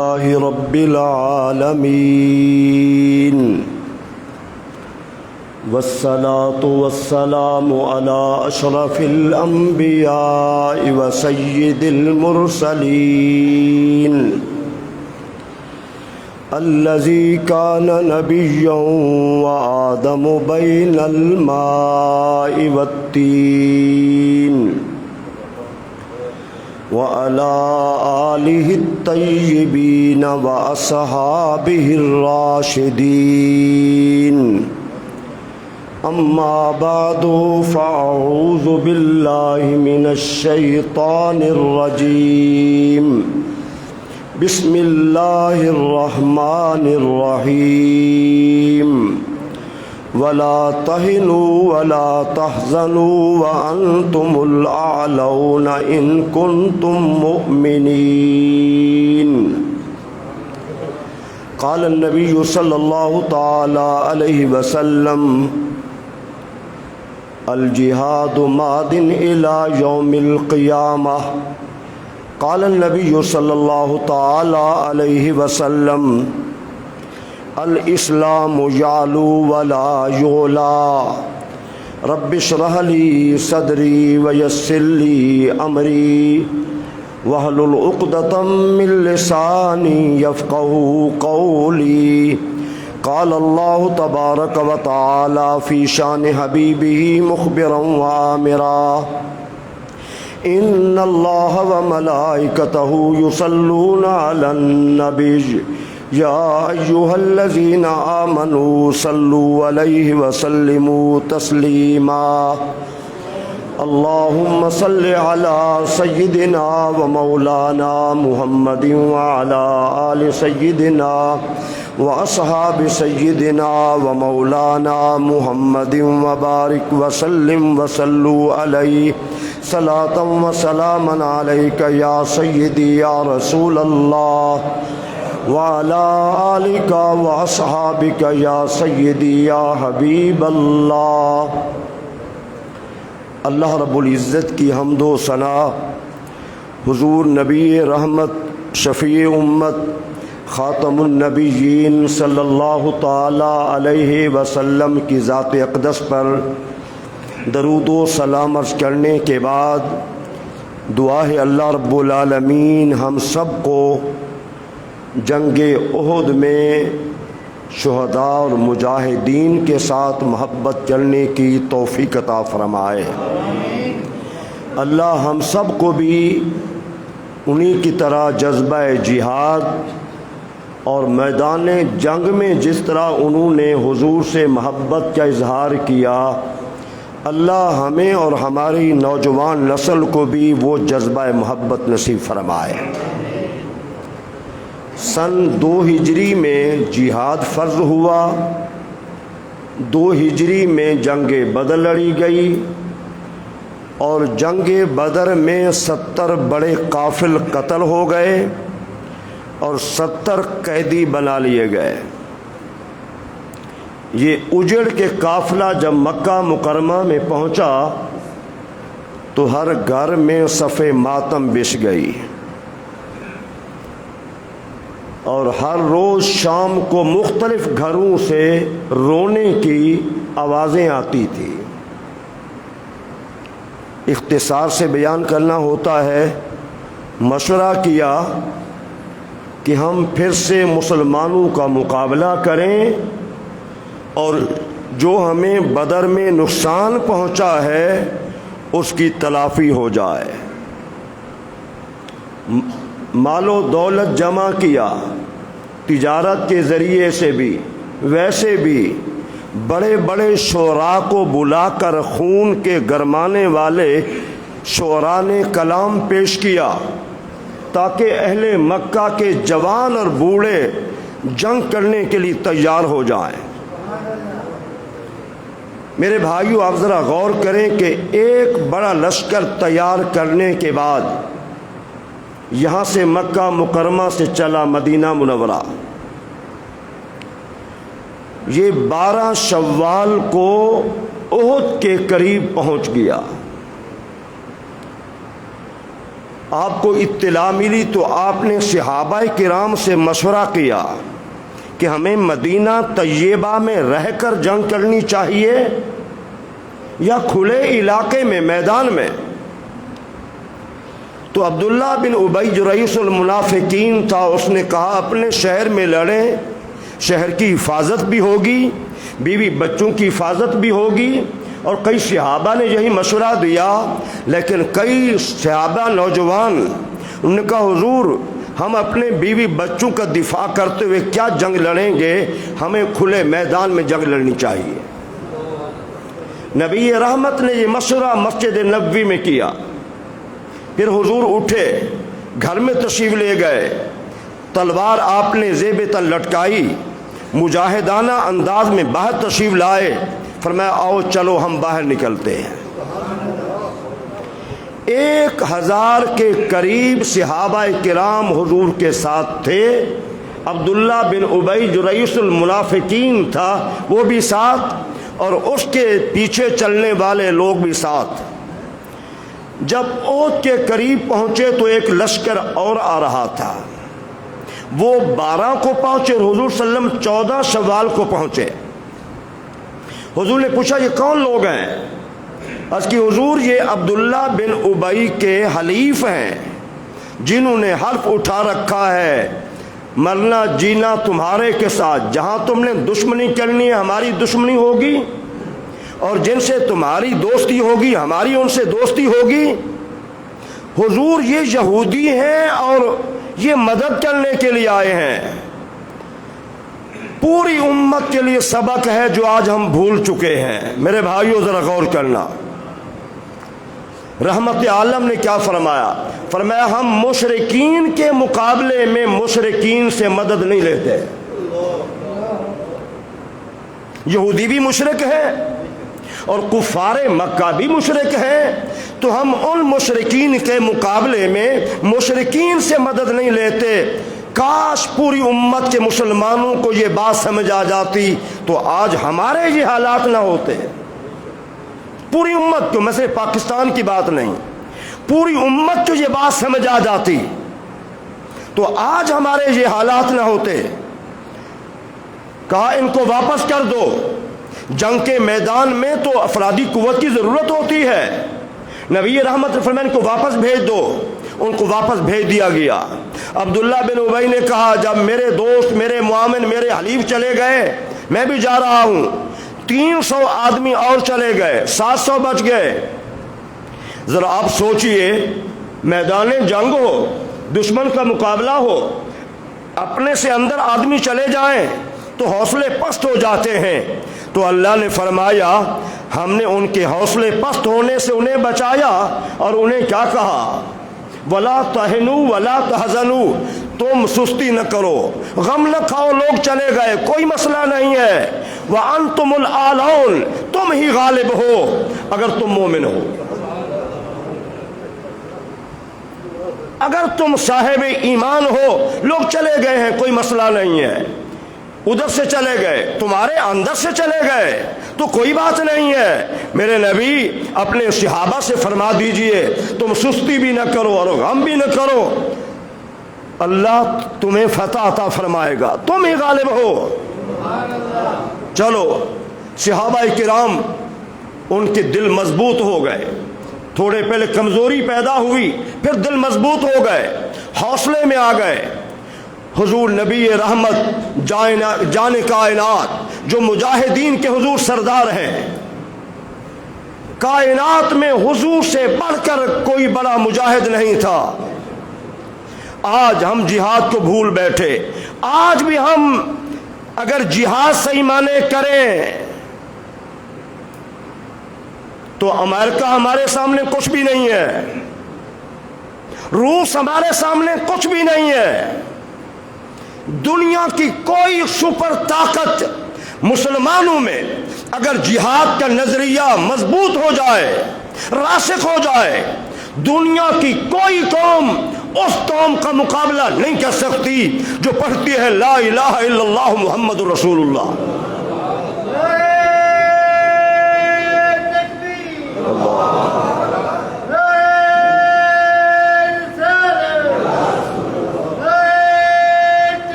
رب العالمين والصلاة والسلام على أشرف الأنبياء وسيد المرسلين الذي كان نبيا وآدم بين الماء والطين وعلى آله الطيبين وأصحابه الراشدين أما بعد فأعوذ بالله من الشيطان الرجيم بسم الله الرحمن الرحيم ولا تهنوا ولا تحزنوا وأنتم الأعلون إن كنتم مؤمنين قال النبي صلى الله تعالى عليه وسلم الجهاد ماد إلى يوم القيامة قال النبي صلى الله تعالى عليه وسلم الاسلام يعلو ولا يعلى رب اشرح لي صدري ويسر لي امري واحلل عقدة من لساني يفقهوا قولي قال الله تبارك وتعالى في شان حبيبه مخبرا وآمرا إن الله وملائكته يصلون على النبي يا أيها الذين آمنوا صلوا عليه وسلموا تسليما اللهم صل على سيدنا ومولانا محمد وعلى آل سيدنا وأصحاب سيدنا ومولانا محمد وبارك وسلم وصلوا عليه صلاة وسلاما عليك يا سيدي يا رسول الله وعلى آلك وأصحابك يا سيدي يا حبيب اللہ۔ اللہ رب العزت کی حمد و ثنا حضور نبی رحمت شفیع امت خاتم النبیین صلی اللہ تعالی علیہ وسلم کی ذات اقدس پر درود و سلام عرض کرنے کے بعد دعا ہے اللہ رب العالمین ہم سب کو جنگ احد میں شہداء اور مجاہدین کے ساتھ محبت کرنے کی توفیق عطا فرمائے۔ اللہ ہم سب کو بھی انہی کی طرح جذبہ جہاد اور میدان جنگ میں جس طرح انہوں نے حضور سے محبت کا اظہار کیا، اللہ ہمیں اور ہماری نوجوان نسل کو بھی وہ جذبہ محبت نصیب فرمائے۔ سن 2 ہجری میں جہاد فرض ہوا، 2 ہجری میں جنگ بدر لڑی گئی اور جنگ بدر میں 70 بڑے قافل قتل ہو گئے اور 70 قیدی بنا لیے گئے۔ یہ اجڑ کے قافلہ جب مکہ مکرمہ میں پہنچا تو ہر گھر میں صف ماتم بچھ گئی اور ہر روز شام کو مختلف گھروں سے رونے کی آوازیں آتی تھی۔ اختصار سے بیان کرنا ہوتا ہے، مشورہ کیا کہ ہم پھر سے مسلمانوں کا مقابلہ کریں اور جو ہمیں بدر میں نقصان پہنچا ہے اس کی تلافی ہو جائے۔ مال و دولت جمع کیا، تجارت کے ذریعے سے بھی، ویسے بھی بڑے بڑے شعراء کو بلا کر خون کے گرمانے والے شعراء نے کلام پیش کیا تاکہ اہل مکہ کے جوان اور بوڑھے جنگ کرنے کے لیے تیار ہو جائیں۔ میرے بھائیو، آپ ذرا غور کریں کہ ایک بڑا لشکر تیار کرنے کے بعد یہاں سے مکہ مکرمہ سے چلا مدینہ منورہ، یہ 12 شوال کو احد کے قریب پہنچ گیا۔ آپ کو اطلاع ملی تو آپ نے صحابہ کرام سے مشورہ کیا کہ ہمیں مدینہ طیبہ میں رہ کر جنگ کرنی چاہیے یا کھلے علاقے میں، میدان میں؟ تو عبداللہ بن ابی جو رئیس المنافقین تھا، اس نے کہا اپنے شہر میں لڑیں، شہر کی حفاظت بھی ہوگی، بیوی بچوں کی حفاظت بھی ہوگی۔ اور کئی صحابہ نے یہی مشورہ دیا، لیکن کئی صحابہ نوجوان انہوں نے کہا حضور ہم اپنے بیوی بچوں کا دفاع کرتے ہوئے کیا جنگ لڑیں گے، ہمیں کھلے میدان میں جنگ لڑنی چاہیے۔ نبی رحمت نے یہ مشورہ مسجد نبوی میں کیا۔ پھر حضور اٹھے، گھر میں تشریف لے گئے، تلوار آپ نے زیب تن لٹکائی، مجاہدانہ انداز میں باہر تشریف لائے، فرمایا آؤ چلو ہم باہر نکلتے ہیں۔ 1000 کے قریب صحابہ کرام حضور کے ساتھ تھے۔ عبداللہ بن ابی جو رئیس المنافقین تھا وہ بھی ساتھ، اور اس کے پیچھے چلنے والے لوگ بھی ساتھ۔ جب احد کے قریب پہنچے تو ایک لشکر اور آ رہا تھا، وہ 12 کو پہنچے، حضور صلی اللہ علیہ وسلم 14 شوال کو پہنچے۔ حضور نے پوچھا یہ کون لوگ ہیں؟ عرض کی حضور یہ عبداللہ بن ابی کے حلیف ہیں، جنہوں نے حلف اٹھا رکھا ہے مرنا جینا تمہارے کے ساتھ، جہاں تم نے دشمنی کرنی ہے ہماری دشمنی ہوگی، اور جن سے تمہاری دوستی ہوگی ہماری ان سے دوستی ہوگی۔ حضور یہ یہودی ہیں اور یہ مدد کرنے کے لیے آئے ہیں۔ پوری امت کے لیے سبق ہے جو آج ہم بھول چکے ہیں۔ میرے بھائیوں ذرا غور کرنا، رحمت عالم نے کیا فرمایا؟ فرمایا ہم مشرکین کے مقابلے میں مشرکین سے مدد نہیں لیتے۔ یہودی بھی مشرک ہے اور کفار مکہ بھی مشرک ہیں، تو ہم ان مشرکین کے مقابلے میں مشرکین سے مدد نہیں لیتے۔ کاش پوری امت کے مسلمانوں کو یہ بات سمجھ آ جاتی تو آج ہمارے یہ حالات نہ ہوتے۔ پوری امت کو، میں صرف پاکستان کی بات نہیں، پوری امت کو یہ بات سمجھ آ جاتی تو آج ہمارے یہ حالات نہ ہوتے۔ کہا ان کو واپس کر دو، جنگ کے میدان میں تو افرادی قوت کی ضرورت ہوتی ہے۔ نبی رحمت نے فرمایا ان کو واپس بھیج دو، ان کو واپس بھیج دیا گیا۔ عبداللہ بن ابی نے کہا جب میرے دوست، میرے معاون، میرے حلیف چلے گئے میں بھی جا رہا ہوں۔ 300 آدمی اور چلے گئے، 700 بچ گئے۔ ذرا آپ سوچئے، میدان جنگ ہو، دشمن کا مقابلہ ہو، اپنے سے اندر آدمی چلے جائیں تو حوصلے پست ہو جاتے ہیں۔ تو اللہ نے فرمایا ہم نے ان کے حوصلے پست ہونے سے انہیں بچایا، اور انہیں کیا کہا؟ وَلَا تَهِنُوا وَلَا تَحْزَنُوا، تم سستی نہ کرو، غم نہ کھاؤ، لوگ چلے گئے کوئی مسئلہ نہیں ہے، وَأَنْتُمُ الْأَعْلَوْنَ، تم ہی غالب ہو اگر تم مومن ہو، اگر تم صاحب ایمان ہو۔ لوگ چلے گئے ہیں کوئی مسئلہ نہیں ہے، ادھر سے چلے گئے، تمہارے اندر سے چلے گئے تو کوئی بات نہیں ہے۔ میرے نبی اپنے صحابہ سے فرما دیجئے تم سستی بھی نہ کرو اور غم بھی نہ کرو، اللہ تمہیں فتح عطا فرمائے گا، تم ہی غالب ہو۔ چلو صحابہ کرام ان کے دل مضبوط ہو گئے، تھوڑے پہلے کمزوری پیدا ہوئی، پھر دل مضبوط ہو گئے، حوصلے میں آ گئے۔ حضور نبی رحمت جان کائنات جو مجاہدین کے حضور سردار ہیں، کائنات میں حضور سے بڑھ کر کوئی بڑا مجاہد نہیں تھا۔ آج ہم جہاد کو بھول بیٹھے۔ آج بھی ہم اگر جہاد صحیح معنی کریں تو امریکہ ہمارے سامنے کچھ بھی نہیں ہے، روس ہمارے سامنے کچھ بھی نہیں ہے۔ دنیا کی کوئی سپر طاقت مسلمانوں میں اگر جہاد کا نظریہ مضبوط ہو جائے، راسخ ہو جائے، دنیا کی کوئی قوم اس قوم کا مقابلہ نہیں کر سکتی جو پڑھتی ہے لا الہ الا اللہ محمد رسول اللہ۔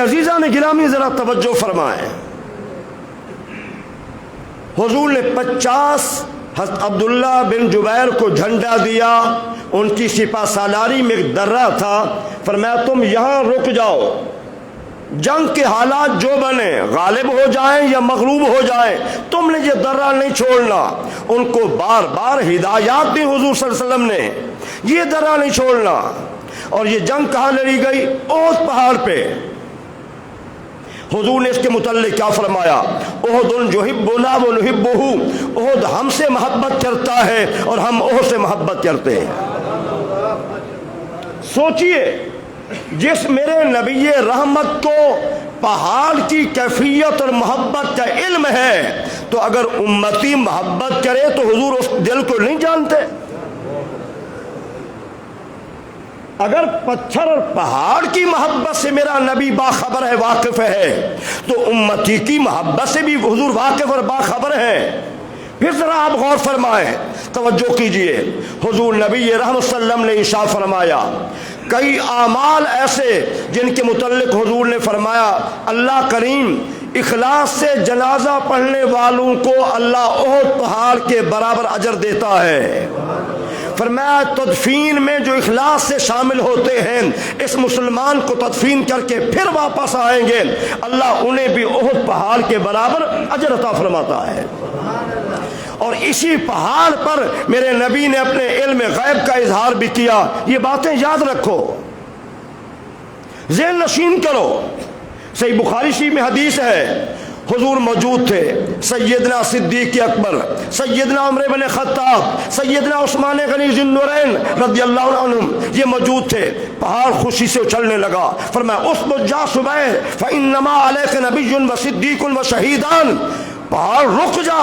عزیزان گرامی ذرا توجہ فرمائیں، حضور نے 50 حضرت عبداللہ بن جبیر کو جھنڈا دیا، ان کی سپہ سالاری میں ایک درہ تھا، فرمایا تم یہاں رک جاؤ، جنگ کے حالات جو بنے، غالب ہو جائیں یا مغلوب ہو جائیں، تم نے یہ درہ نہیں چھوڑنا۔ ان کو بار بار ہدایات دی حضور صلی اللہ علیہ وسلم نے، یہ درہ نہیں چھوڑنا۔ اور یہ جنگ کہاں لڑی گئی؟ احد پہاڑ پہ۔ حضور نے اس کے متعلق کیا فرمایا؟ احد یحبنا ونحبہ، احد ہم سے محبت کرتا ہے اور ہم احد سے محبت کرتے ہیں۔ سوچئے، جس میرے نبی رحمت کو پہاڑ کی کیفیت اور محبت کا علم ہے، تو اگر امتی محبت کرے تو حضور اس دل کو نہیں جانتے؟ اگر پتھر اور پہاڑ کی محبت سے میرا نبی باخبر ہے، واقف ہے، تو امتی کی محبت سے بھی حضور واقف اور باخبر ہے۔ پھر ذرا آپ غور فرمائیں، توجہ کیجئے، حضور نبی رحمت صلی اللہ علیہ وسلم نے ارشاد فرمایا، کئی اعمال ایسے جن کے متعلق حضور نے فرمایا اللہ کریم اخلاص سے جنازہ پڑھنے والوں کو اللہ احد پہاڑ کے برابر اجر دیتا ہے۔ فرمایا تدفین میں جو اخلاص سے شامل ہوتے ہیں، اس مسلمان کو تدفین کر کے پھر واپس آئیں گے، اللہ انہیں بھی احد پہاڑ کے برابر اجر عطا فرماتا ہے۔ اور اسی پہاڑ پر میرے نبی نے اپنے علم غیب کا اظہار بھی کیا۔ یہ باتیں یاد رکھو، ذہن نشین کرو۔ صحیح بخاری شریف میں حدیث ہے، حضور موجود تھے، سیدنا صدیق اکبر، سیدنا عمر بن خطاب، سیدنا عثمان غنی ذی النورین رضی اللہ عنہم، یہ موجود تھے۔ پہاڑ خوشی سے اچھلنے لگا، فرمایا اثبت جا صبح فانما علیک نبی و صدیق و شہیدان، پہاڑ رک جا،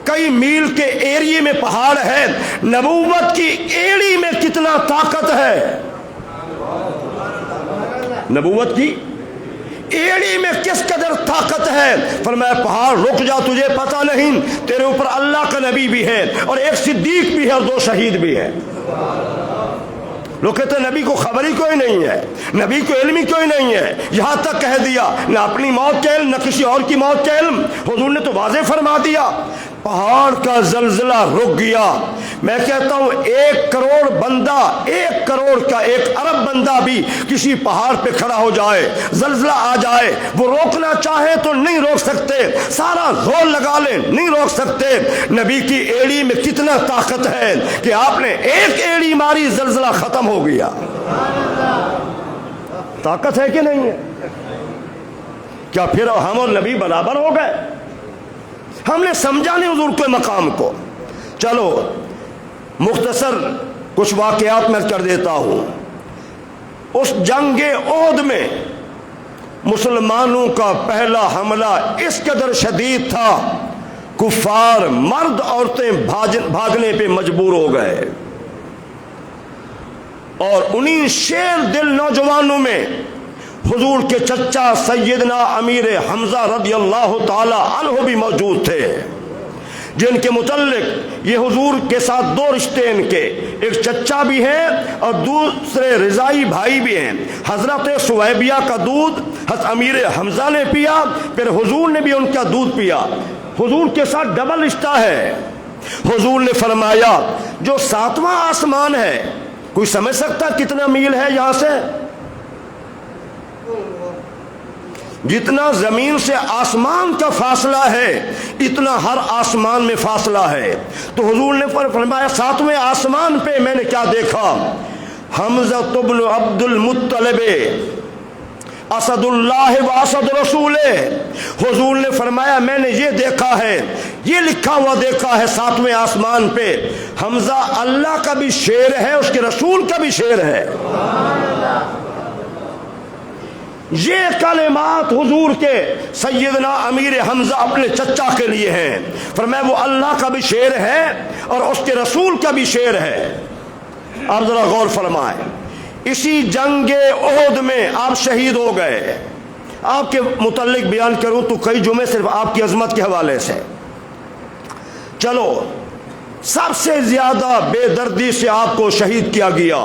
کئی میل کے ایریے میں پہاڑ ہے، نبوت کی ایڑی میں کتنا طاقت ہے، نبوت کی ایڑی میں کس قدر طاقت ہے۔ فرمایا پہاڑ رک جا، تجھے پتہ نہیں تیرے اوپر اللہ کا نبی بھی ہے اور ایک صدیق بھی ہے اور 2 شہید بھی ہے۔ لوگ کہتے ہیں نبی کو خبر ہی کوئی نہیں ہے، نبی کو علم ہی کوئی نہیں ہے، یہاں تک کہہ دیا نہ اپنی موت کا علم نہ کسی اور کی موت کا علم۔ حضور نے تو واضح فرما دیا، پہاڑ کا زلزلہ رک گیا۔ میں کہتا ہوں 1 کروڑ بندہ، 1 کروڑ کا 1 ارب بندہ بھی کسی پہاڑ پہ کھڑا ہو جائے، زلزلہ آ جائے، وہ روکنا چاہے تو نہیں روک سکتے، سارا زور لگا لیں نہیں روک سکتے۔ نبی کی ایڑی میں کتنا طاقت ہے کہ آپ نے 1 ایڑی ماری، زلزلہ ختم ہو گیا۔ طاقت ہے کہ نہیں ہے؟ کیا پھر ہم اور نبی برابر ہو گئے؟ ہم نے سمجھا نہیں حضور کے مقام کو۔ چلو مختصر کچھ واقعات میں کر دیتا ہوں۔ اس جنگ احد میں مسلمانوں کا پہلا حملہ اس قدر شدید تھا، کفار مرد عورتیں بھاگنے پہ مجبور ہو گئے، اور انہی شیر دل نوجوانوں میں حضور کے چچا سیدنا امیر حمزہ رضی اللہ تعالی عنہ بھی موجود تھے، جن کے متعلق یہ حضور کے ساتھ 2 رشتے ان کے، ایک چچا بھی ہیں اور دوسرے رضائی بھائی بھی ہیں۔ حضرت سویبیہ کا دودھ حضرت امیر حمزہ نے پیا، پھر حضور نے بھی ان کا دودھ پیا، حضور کے ساتھ ڈبل رشتہ ہے۔ حضور نے فرمایا جو 7واں آسمان ہے، کوئی سمجھ سکتا کتنا میل ہے یہاں سے؟ جتنا زمین سے آسمان کا فاصلہ ہے اتنا ہر آسمان میں فاصلہ ہے۔ تو حضور نے فرمایا 7ویں آسمان پہ میں نے کیا دیکھا؟ حمزہ بن عبد المطلب اسد اللہ و اسد رسول۔ حضور نے فرمایا میں نے یہ دیکھا ہے، یہ لکھا ہوا دیکھا ہے 7ویں آسمان پہ، حمزہ اللہ کا بھی شیر ہے، اس کے رسول کا بھی شیر ہے۔ یہ کلمات حضور کے سیدنا امیر حمزہ اپنے چچا کے لیے ہیں، فرمایا وہ اللہ کا بھی شیر ہے اور اس کے رسول کا بھی شیر ہے۔ آپ ذرا غور فرمائیں، اسی جنگ احد میں آپ شہید ہو گئے۔ آپ کے متعلق بیان کروں تو کئی جمعے صرف آپ کی عظمت کے حوالے سے۔ چلو، سب سے زیادہ بے دردی سے آپ کو شہید کیا گیا،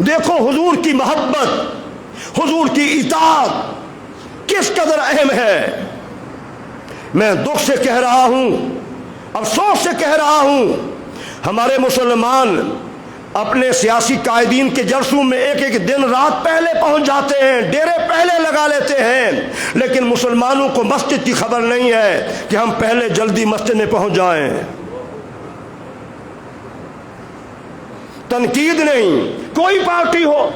دیکھو حضور کی محبت, حضور کی اطاعت کس قدر اہم ہے. میں دکھ سے کہہ رہا ہوں, افسوس سے کہہ رہا ہوں, ہمارے مسلمان اپنے سیاسی قائدین کے جلسوں میں ایک ایک دن رات پہلے پہنچ جاتے ہیں, ڈیرے پہلے لگا لیتے ہیں, لیکن مسلمانوں کو مسجد کی خبر نہیں ہے کہ ہم پہلے جلدی مسجد میں پہنچ جائیں. تنقید نہیں, کوئی پارٹی ہو,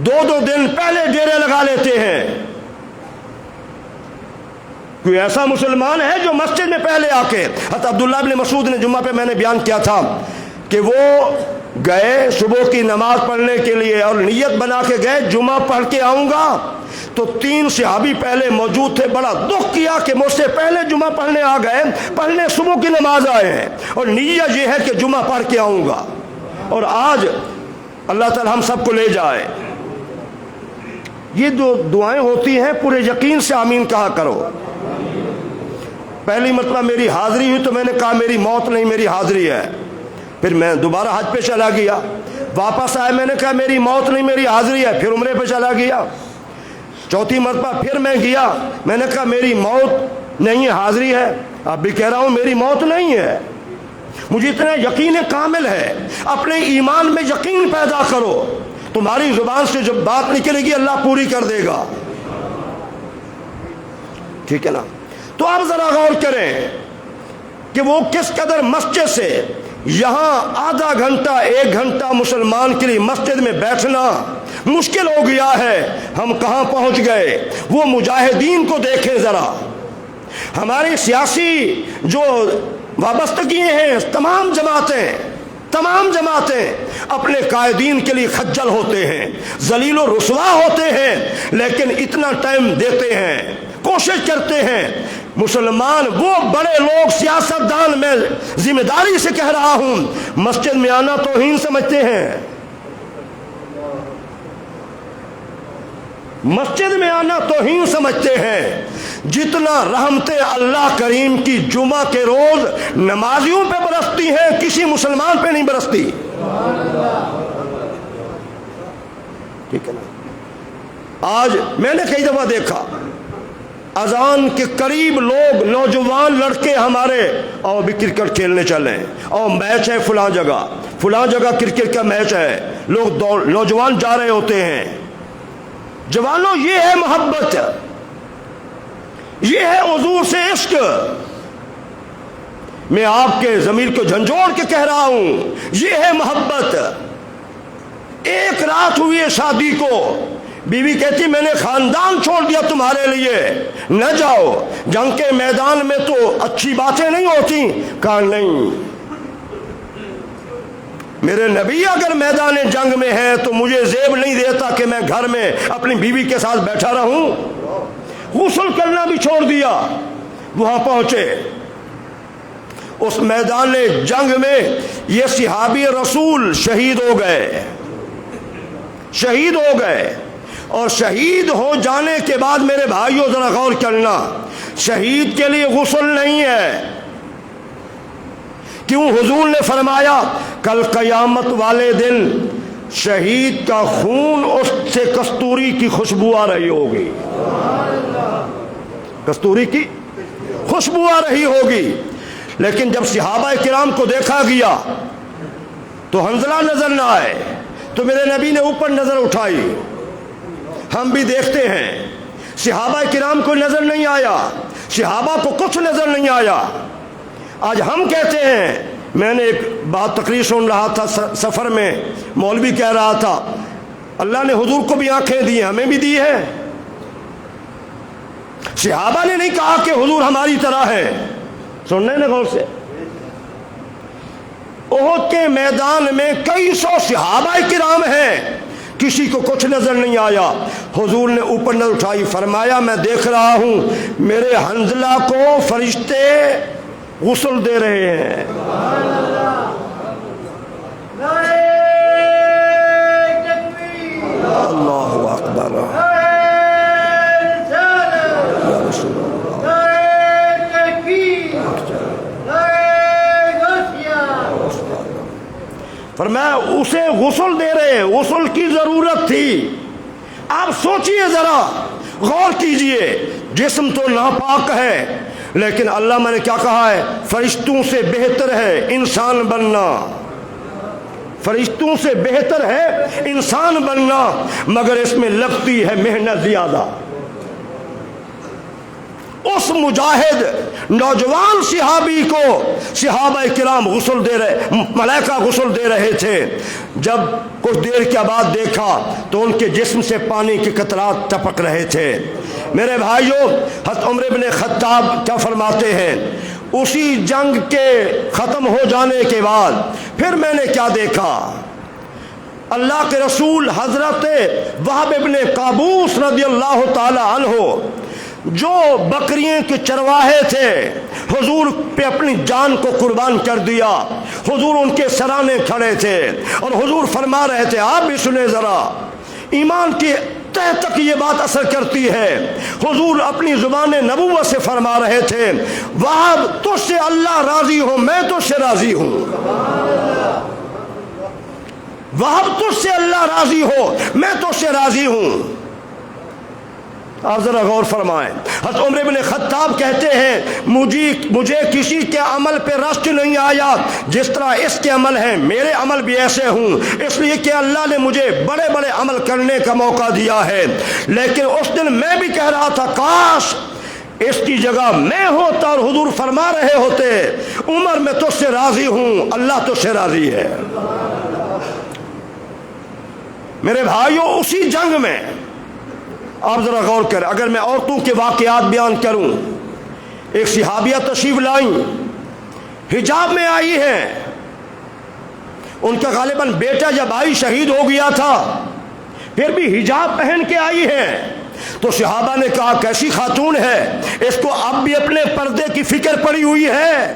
2 دن پہلے ڈیرے لگا لیتے ہیں. کوئی ایسا مسلمان ہے جو مسجد میں پہلے آ کے, حضرت عبداللہ بن مسعود نے جمعہ پہ میں نے بیان کیا تھا کہ وہ گئے صبح کی نماز پڑھنے کے لیے اور نیت بنا کے گئے جمعہ پڑھ کے آؤں گا, تو 3 صحابی پہلے موجود تھے, بڑا دکھ کیا کہ مجھ سے پہلے جمعہ پڑھنے آ گئے, پڑھنے صبح کی نماز آئے ہیں اور نیت یہ ہے کہ جمعہ پڑھ کے آؤں گا. اور آج اللہ تعالی ہم سب کو لے جائے. یہ جو دعائیں ہوتی ہیں پورے یقین سے آمین کہا کرو. پہلی مرتبہ میری حاضری ہوئی تو میں نے کہا میری موت نہیں میری حاضری ہے. پھر میں دوبارہ حج پہ چلا گیا, واپس آئے میں نے کہا میری موت نہیں میری حاضری ہے, پھر عمرے پہ چلا گیا. چوتھی مرتبہ پھر میں گیا, میں نے کہا میری موت نہیں ہے حاضری ہے. اب بھی کہہ رہا ہوں میری موت نہیں ہے. مجھے اتنا یقین کامل ہے. اپنے ایمان میں یقین پیدا کرو, تمہاری زبان سے جب بات نکلے گی اللہ پوری کر دے گا. ٹھیک ہے نا؟ تو آپ ذرا غور کریں کہ وہ کس قدر مسجد سے یہاں آدھا گھنٹہ 1 گھنٹہ مسلمان کے لیے مسجد میں بیٹھنا مشکل ہو گیا ہے. ہم کہاں پہنچ گئے؟ وہ مجاہدین کو دیکھیں ذرا. ہماری سیاسی جو وابستگیاں ہیں, تمام جماعتیں اپنے قائدین کے لیے خجل ہوتے ہیں, ذلیل و رسوا ہوتے ہیں, لیکن اتنا ٹائم دیتے ہیں, کوشش کرتے ہیں. مسلمان وہ بڑے لوگ سیاستدان, میں ذمہ داری سے کہہ رہا ہوں, مسجد میں آنا توہین سمجھتے ہیں. مسجد میں آنا توہین سمجھتے ہیں. جتنا رحمت اللہ کریم کی جمعہ کے روز نمازیوں پہ برستی ہیں کسی مسلمان پہ نہیں برستی. ٹھیک ہے نا؟ آج میں نے کئی دفعہ دیکھا اذان کے قریب لوگ, نوجوان لڑکے ہمارے, اور بھی کرکٹ کھیلنے چلیں, اور میچ ہے فلاں جگہ کرکٹ کا میچ ہے, لوگ نوجوان جا رہے ہوتے ہیں. جوانوں, یہ ہے محبت, یہ ہے حضور سے عشق. میں آپ کے ضمیر کو جھنجھوڑ کے کہہ رہا ہوں, یہ ہے محبت. 1 رات ہوئی ہے شادی کو, بیوی کہتی میں نے خاندان چھوڑ دیا تمہارے لیے, نہ جاؤ جنگ کے میدان میں تو اچھی باتیں نہیں ہوتی. کہا نہیں, میرے نبی اگر میدان جنگ میں ہے تو مجھے زیب نہیں دیتا کہ میں گھر میں اپنی بیوی کے ساتھ بیٹھا رہوں. غسل کرنا بھی چھوڑ دیا. وہاں پہنچے اس میدان جنگ میں, یہ صحابی رسول شہید ہو گئے. اور شہید ہو جانے کے بعد میرے بھائیوں ذرا غور کرنا, شہید کے لیے غسل نہیں ہے. کیوں؟ حضور نے فرمایا کل قیامت والے دن شہید کا خون اس سے کستوری کی خوشبو آ رہی ہوگی. کستوری کی خوشبو آ رہی ہوگی. لیکن جب صحابہ کرام کو دیکھا گیا تو حنظلہ نظر نہ آئے, تو میرے نبی نے اوپر نظر اٹھائی. ہم بھی دیکھتے ہیں, صحابہ کرام کو نظر نہیں آیا, صحابہ کو کچھ نظر نہیں آیا. آج ہم کہتے ہیں, میں نے ایک بات تقریر سن رہا تھا سفر میں, مولوی کہہ رہا تھا اللہ نے حضور کو بھی آنکھیں دی, ہمیں بھی دی ہے. صحابہ نے نہیں کہا کہ حضور ہماری طرح ہے. سننے نا غور سے, احد کے میدان میں کئی سو صحابہ کرام ہیں, کسی کو کچھ نظر نہیں آیا. حضور نے اوپر نظر اٹھائی, فرمایا میں دیکھ رہا ہوں میرے حنظلہ کو فرشتے غسل دے رہے ہیں. اللہ اکبر. فرمایا اسے غسل دے رہے، غسل کی ضرورت تھی۔ آپ سوچئے ذرا، غور کیجئے، جسم تو ناپاک ہے لیکن اللہ میں نے کیا کہا ہے؟ فرشتوں سے بہتر ہے انسان بننا، فرشتوں سے بہتر ہے انسان بننا، مگر اس میں لگتی ہے محنت زیادہ۔ اس مجاہد نوجوان صحابی کو صحابہ کرام غسل دے رہے، ملائکہ غسل دے رہے تھے۔ جب کچھ دیر کے بعد دیکھا تو ان کے جسم سے پانی کے قطرات ٹپک رہے تھے۔ میرے بھائیوں، حضرت عمر بن خطاب کیا فرماتے ہیں؟ اسی جنگ کے ختم ہو جانے کے بعد پھر میں نے کیا دیکھا؟ اللہ کے رسول حضرت وہب ابن قابوس رضی اللہ تعالی عنہ جو بکریوں کے چرواہے تھے، حضور پہ اپنی جان کو قربان کر دیا، حضور ان کے سرانے کھڑے تھے اور حضور فرما رہے تھے، آپ بھی سنیں ذرا، ایمان کی تہ تک یہ بات اثر کرتی ہے۔ حضور اپنی زبان نبوت سے فرما رہے تھے، وہب تجھ سے اللہ راضی ہو، میں تجھ سے راضی ہوں، وہب تجھ سے اللہ راضی ہو، میں تجھ سے راضی ہوں۔ آپ ذرا غور فرمائیں، حضرت عمر بن خطاب کہتے ہیں مجھے کسی کے عمل پہ رشک نہیں آیا، جس طرح اس کے عمل ہیں میرے عمل بھی ایسے ہوں، اس لیے کہ اللہ نے مجھے بڑے بڑے عمل کرنے کا موقع دیا ہے۔ لیکن اس دن میں بھی کہہ رہا تھا کاش اس کی جگہ میں ہوتا اور حضور فرما رہے ہوتے، عمر میں تجھ سے راضی ہوں، اللہ تجھ سے راضی ہے۔ میرے بھائیوں، اسی جنگ میں آپ ذرا غور کریں، اگر میں عورتوں کے واقعات بیان کروں، ایک صحابیہ تشریف لائیں، حجاب میں آئی ہیں، ان کا غالباً بیٹا یا بھائی شہید ہو گیا تھا، پھر بھی حجاب پہن کے آئی ہیں۔ تو صحابہ نے کہا کیسی خاتون ہے، اس کو اب بھی اپنے پردے کی فکر پڑی ہوئی ہے۔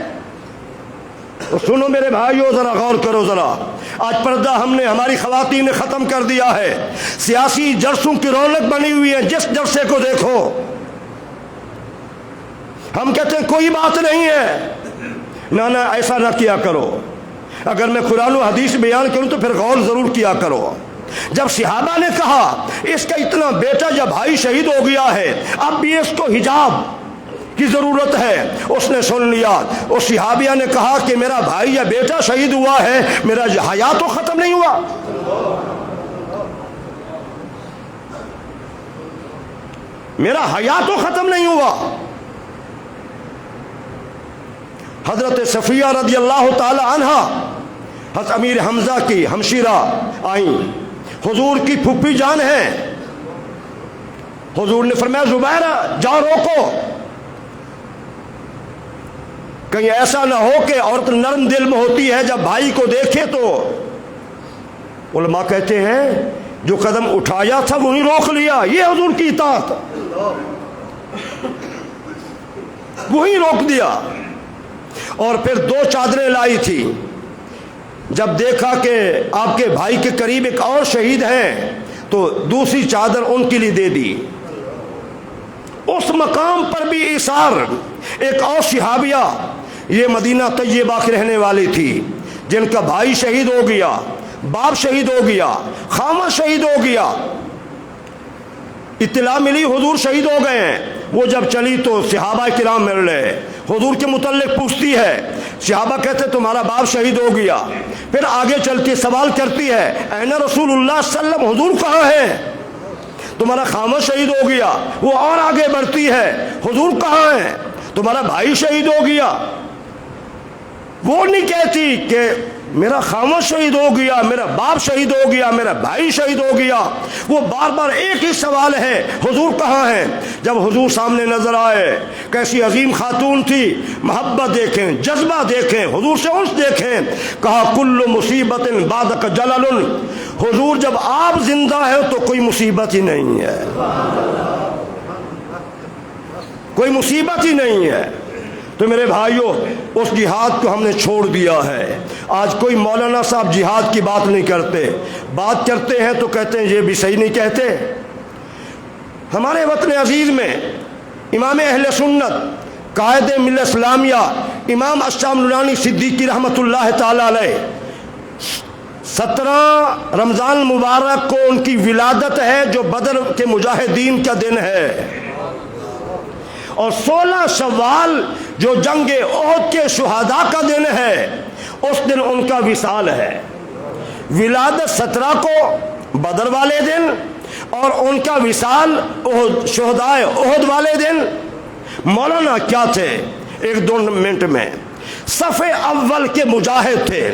تو سنو میرے بھائیو، ذرا غور کرو ذرا، آج پردہ ہماری خواتین نے ختم کر دیا ہے، سیاسی جلسوں کی رونق بنی ہوئی ہے، جس جلسے کو دیکھو ہم کہتے ہیں کوئی بات نہیں ہے، نہ ایسا نہ کیا کرو، اگر میں قرآن و حدیث بیان کروں تو پھر غور ضرور کیا کرو۔ جب صحابہ نے کہا اس کا اتنا بیٹا یا بھائی شہید ہو گیا ہے، اب بھی اس کو حجاب کی ضرورت ہے، اس نے سن لیا۔ اس صحابیہ نے کہا کہ میرا بھائی یا بیٹا شہید ہوا ہے، میرا حیا تو ختم نہیں ہوا۔ میرا حیا تو ختم نہیں ہوا۔ حضرت صفیہ رضی اللہ تعالی عنہا حضرت امیر حمزہ کی ہمشیرہ آئیں، حضور کی پھوپھی جان ہیں۔ حضور نے فرمایا زبیرہ جاؤ روکو، کہیں ایسا نہ ہو کہ عورت نرم دل میں ہوتی ہے، جب بھائی کو دیکھے تو علماء کہتے ہیں جو قدم اٹھایا تھا وہی روک لیا، یہ حضور کی اطاعت، وہی روک دیا۔ اور پھر 2 چادریں لائی تھی، جب دیکھا کہ آپ کے بھائی کے قریب ایک اور شہید ہیں تو دوسری چادر ان کے لیے دے دی۔ اس مقام پر بھی ایثار، ایک اور صحابیہ، یہ مدینہ طیبہ کی رہنے والی تھی، جن کا بھائی شہید ہو گیا، باپ شہید ہو گیا، خامد شہید ہو گیا، اطلاع ملی حضور شہید ہو گئے ہیں۔ وہ جب چلی تو صحابہ کرام مل رہے، حضور کے متعلق پوچھتی ہے، صحابہ کہتے تمہارا باپ شہید ہو گیا، پھر آگے چلتی سوال کرتی ہے اين رسول اللہ صلی اللہ علیہ وسلم، حضور کہاں ہیں؟ تمہارا خامد شہید ہو گیا، وہ اور آگے بڑھتی ہے، حضور کہاں ہیں؟ تمہارا بھائی شہید ہو گیا۔ وہ نہیں کہتی کہ میرا خامد شہید ہو گیا، میرا باپ شہید ہو گیا، میرا بھائی شہید ہو گیا، وہ بار بار ایک ہی سوال ہے، حضور کہاں ہیں؟ جب حضور سامنے نظر آئے، کیسی عظیم خاتون تھی، محبت دیکھیں، جذبہ دیکھیں، حضور سے انس دیکھیں، کہا کل مصیبت بعدک جلل، حضور جب آپ زندہ ہے تو کوئی مصیبت ہی نہیں ہے، کوئی مصیبت ہی نہیں ہے۔ تو میرے بھائیوں، اس جہاد کو ہم نے چھوڑ دیا ہے۔ آج کوئی مولانا صاحب جہاد کی بات نہیں کرتے، بات کرتے ہیں تو کہتے ہیں یہ بھی صحیح نہیں کہتے۔ ہمارے وطن عزیز میں امام اہل سنت، قائد ملت اسلامیہ، امام اشام نورانی صدیقی رحمۃ اللہ تعالی علیہ 17 رمضان مبارک کو ان کی ولادت ہے جو بدر کے مجاہدین کا دن ہے، اور 16 شوال جو جنگ احد کے شہداء کا دن ہے، اس دن ان کا وصال ہے۔ ولادت 17 کو بدر والے دن اور ان کا وصال شہداء احد والے دن۔ مولانا کیا تھے؟ 1-2 منٹ میں صف اول کے مجاہد تھے۔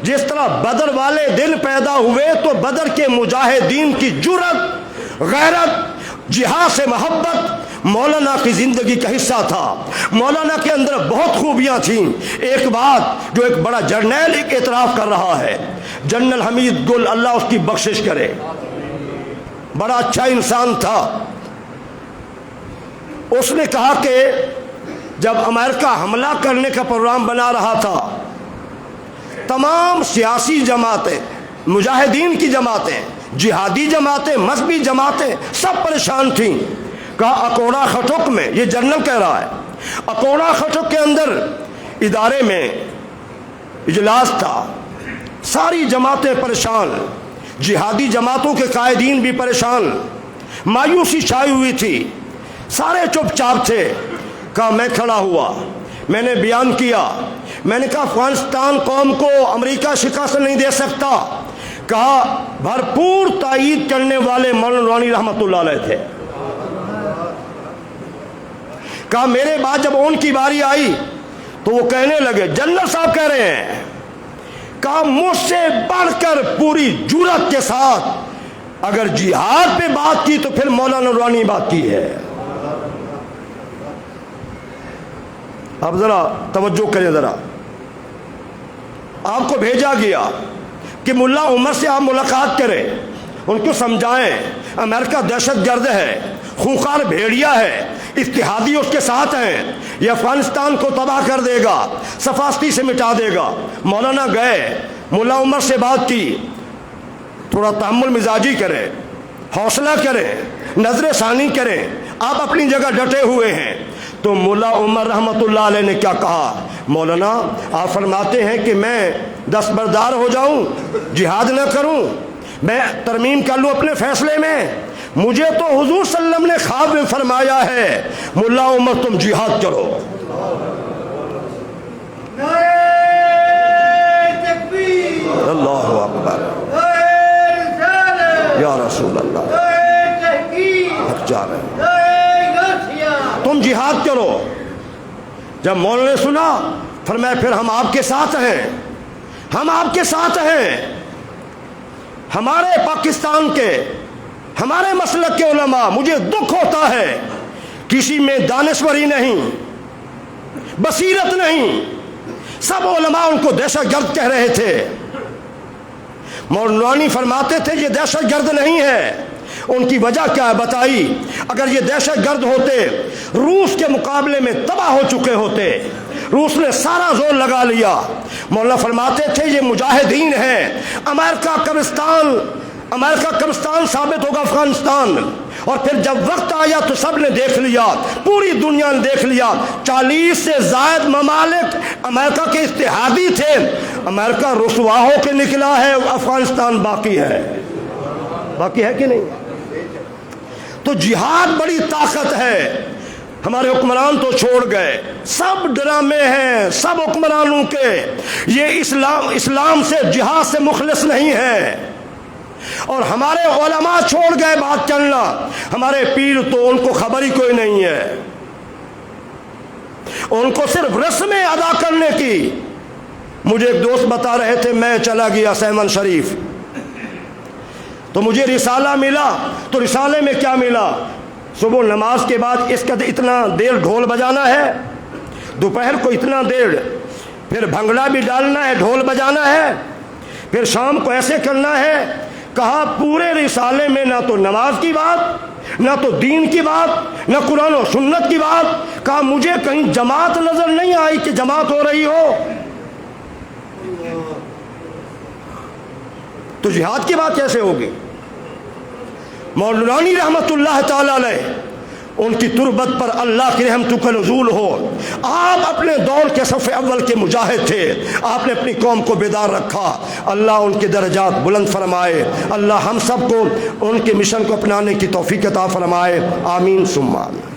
جس طرح بدر والے دن پیدا ہوئے تو بدر کے مجاہدین کی جرأت، غیرت، جہاد سے محبت مولانا کی زندگی کا حصہ تھا۔ مولانا کے اندر بہت خوبیاں تھیں۔ ایک بات جو ایک بڑا جرنیل ایک اعتراف کر رہا ہے، جنرل حمید گل، اللہ اس کی بخشش کرے، بڑا اچھا انسان تھا۔ اس نے کہا کہ جب امریکہ حملہ کرنے کا پروگرام بنا رہا تھا، تمام سیاسی جماعتیں، مجاہدین کی جماعتیں، جہادی جماعتیں، مذہبی جماعتیں سب پریشان تھیں۔ کہا اکوڑا خٹک میں، یہ جنرل کہہ رہا ہے، اکوڑا خٹک کے اندر ادارے میں اجلاس تھا، ساری جماعتیں پریشان، جہادی جماعتوں کے قائدین بھی پریشان، مایوسی چھائی ہوئی تھی، سارے چپ چاپ تھے۔ کہا میں کھڑا ہوا، میں نے بیان کیا، میں نے کہا افغانستان قوم کو امریکہ شکست نہیں دے سکتا۔ کہا بھرپور تائید کرنے والے مولانا نورانی رحمۃ اللہ علیہ تھے۔ کہا میرے بعد جب ان کی باری آئی تو وہ کہنے لگے، جنرل صاحب کہہ رہے ہیں، کہا مجھ سے بڑھ کر پوری جرأت کے ساتھ اگر جہاد پہ بات کی تو پھر مولانا نورانی بات کی ہے۔ اب ذرا توجہ کریں، ذرا آپ کو بھیجا گیا کہ ملا عمر سے آپ ملاقات کریں، ان کو سمجھائیں امریکہ دہشت گرد ہے، خونخوار بھیڑیا ہے، اتحادی اس کے ساتھ ہیں، یہ افغانستان کو تباہ کر دے گا، صفاستی سے مٹا دے گا۔ مولانا گئے، ملا عمر سے بات کی، تھوڑا تحمل مزاجی کریں، حوصلہ کریں، نظر ثانی کریں، آپ اپنی جگہ ڈٹے ہوئے ہیں۔ تو ملا عمر رحمۃ اللہ علیہ نے کیا کہا؟ مولانا آپ فرماتے ہیں کہ میں دستبردار ہو جاؤں، جہاد نہ کروں، میں ترمیم کر لوں اپنے فیصلے میں؟ مجھے تو حضور صلی اللہ علیہ وسلم نے خواب میں فرمایا ہے ملا عمر تم جہاد کرو۔ اللہ اکبر، یا رسول اللہ، جا رہے ہیں، تم جہاد کرو۔ جب مولانا نے سنا فرمایا پھر ہم آپ کے ساتھ ہیں، ہم آپ کے ساتھ ہیں۔ ہمارے پاکستان کے، ہمارے مسلک کے علماء، مجھے دکھ ہوتا ہے کسی میں دانشوری نہیں، بصیرت نہیں، سب علماء ان کو دہشت گرد کہہ رہے تھے۔ مولانا فرماتے تھے یہ دہشت گرد نہیں ہے۔ ان کی وجہ کیا ہے بتائی؟ اگر یہ دہشت گرد ہوتے روس کے مقابلے میں تباہ ہو چکے ہوتے، روس نے سارا زور لگا لیا۔ مولانا فرماتے تھے یہ مجاہدین ہیں، امریکہ قبرستان ثابت ہوگا افغانستان۔ اور پھر جب وقت آیا تو سب نے دیکھ لیا، پوری دنیا نے دیکھ لیا، 40 سے زائد ممالک امریکہ کے اتحادی تھے، امریکہ رسوا ہو کے نکلا ہے، افغانستان باقی ہے۔ باقی ہے کہ نہیں؟ تو جہاد بڑی طاقت ہے۔ ہمارے حکمران تو چھوڑ گئے، سب ڈرامے ہیں سب حکمرانوں کے، یہ اسلام سے، جہاد سے مخلص نہیں ہے۔ اور ہمارے علماء چھوڑ گئے بات کرنا، ہمارے پیر تو ان کو خبر ہی کوئی نہیں ہے، ان کو صرف رسمیں ادا کرنے کی۔ مجھے ایک دوست بتا رہے تھے، میں چلا گیا سیمن شریف تو مجھے رسالہ ملا، تو رسالے میں کیا ملا؟ صبح نماز کے بعد اس کا اتنا دیر ڈھول بجانا ہے، دوپہر کو اتنا دیر، پھر بھنگڑا بھی ڈالنا ہے، ڈھول بجانا ہے، پھر شام کو ایسے کرنا ہے۔ کہا پورے رسالے میں نہ تو نماز کی بات، نہ تو دین کی بات، نہ قرآن و سنت کی بات۔ کہا مجھے کہیں جماعت نظر نہیں آئی کہ جماعت ہو رہی ہو، تو جہاد کی بات کیسے ہوگی؟ مولانا رحمت اللہ تعالی علیہ ان کی تربت پر اللہ کی رحمتوں کا نزول ہو۔ آپ اپنے دور کے صف اول کے مجاہد تھے، آپ نے اپنی قوم کو بیدار رکھا، اللہ ان کے درجات بلند فرمائے، اللہ ہم سب کو ان کے مشن کو اپنانے کی توفیق عطا فرمائے، آمین ثم آمین۔